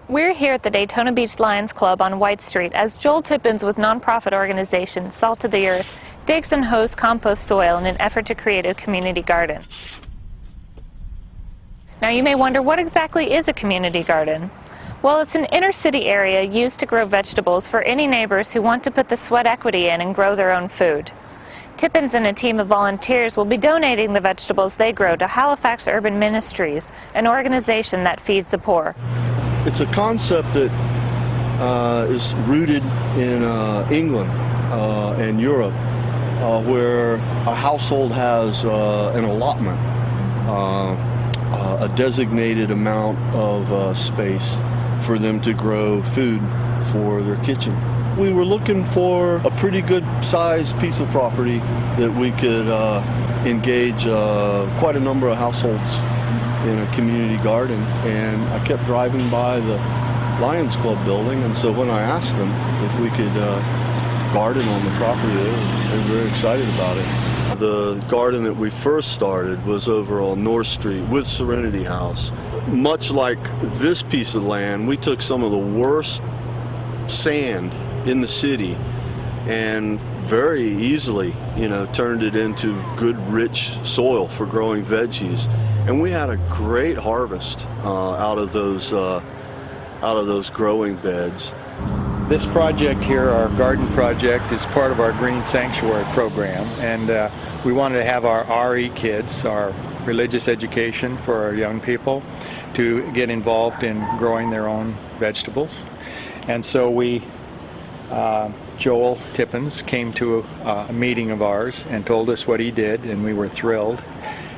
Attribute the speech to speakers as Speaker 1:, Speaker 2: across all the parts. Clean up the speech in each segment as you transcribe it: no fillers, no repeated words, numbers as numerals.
Speaker 1: We're here at the Daytona Beach Lions Club on White Street as Joel Tippins with nonprofit organization Salt to the Earth digs and hoes compost soil in an effort to create a community garden. Now you may wonder, what exactly is a community garden? Well, it's an inner city area used to grow vegetables for any neighbors who want to put the sweat equity in and grow their own food. Tippins and a team of volunteers will be donating the vegetables they grow to Halifax Urban Ministries, an organization that feeds the poor.
Speaker 2: It's a concept that is rooted in England and Europe, where a household has an allotment, a designated amount of space for them to grow food for their kitchen. We were looking for a pretty good sized piece of property that we could engage quite a number of households in a community garden, and I kept driving by the Lions Club building, and so when I asked them if we could garden on the property, they were very excited about it. The garden that we first started was over on North Street with Serenity House. Much like this piece of land, we took some of the worst sand in the city and very easily, turned it into good, rich soil for growing veggies. And we had a great harvest out of those growing beds.
Speaker 3: This project here, our garden project, is part of our Green Sanctuary program, and we wanted to have our RE kids, our religious education for our young people, to get involved in growing their own vegetables. And so Joel Tippins came to a meeting of ours and told us what he did, and we were thrilled.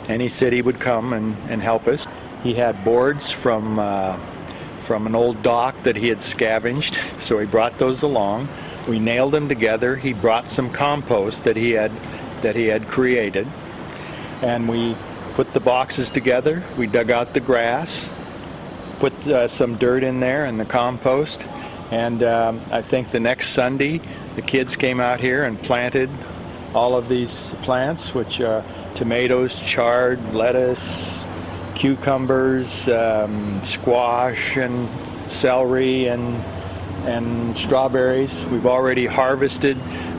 Speaker 3: And he said he would come and help us. He had boards from an old dock that he had scavenged, so he brought those along. We nailed them together. He brought some compost that he had created, and we put the boxes together. We dug out the grass, put some dirt in there and the compost, and I think the next Sunday the kids came out here and planted all of these plants, which are tomatoes, chard, lettuce, cucumbers, squash, and celery, and strawberries. We've already harvested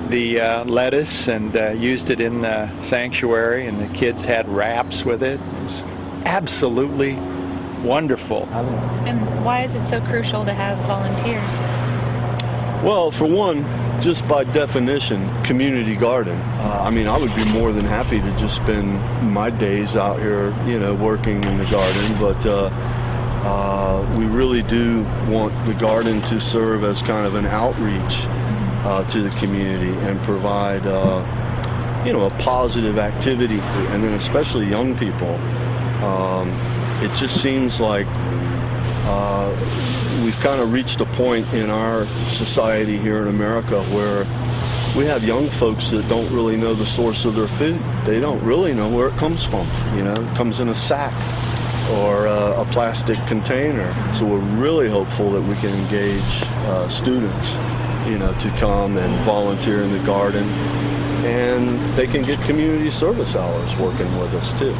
Speaker 3: the lettuce and used it in the sanctuary, and the kids had wraps with it. It was absolutely wonderful.
Speaker 1: And why is it so crucial to have volunteers?
Speaker 2: Well, for one, just by definition, community garden. I would be more than happy to just spend my days out here, working in the garden, but we really do want the garden to serve as kind of an outreach to the community and provide, a positive activity, and then especially young people. It just seems like we've kind of reached a point in our society here in America where we have young folks that don't really know the source of their food. They don't really know where it comes from. It comes in a sack or a plastic container. So we're really hopeful that we can engage students, to come and volunteer in the garden, and they can get community service hours working with us too.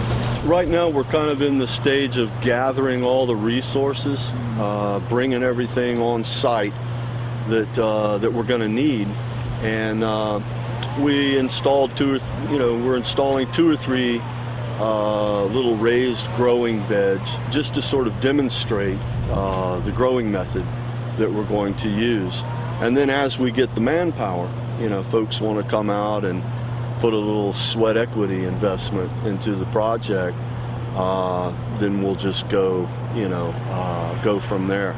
Speaker 2: Right now we're kind of in the stage of gathering all the resources, bringing everything on site that we're going to need, and we installed we're installing 2 or 3 little raised growing beds just to sort of demonstrate the growing method that we're going to use. And then as we get the manpower, folks want to come out and put a little sweat equity investment into the project, then we'll just go from there.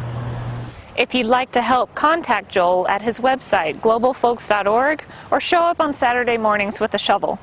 Speaker 1: If you'd like to help, contact Joel at his website, globalfolks.org, or show up on Saturday mornings with a shovel.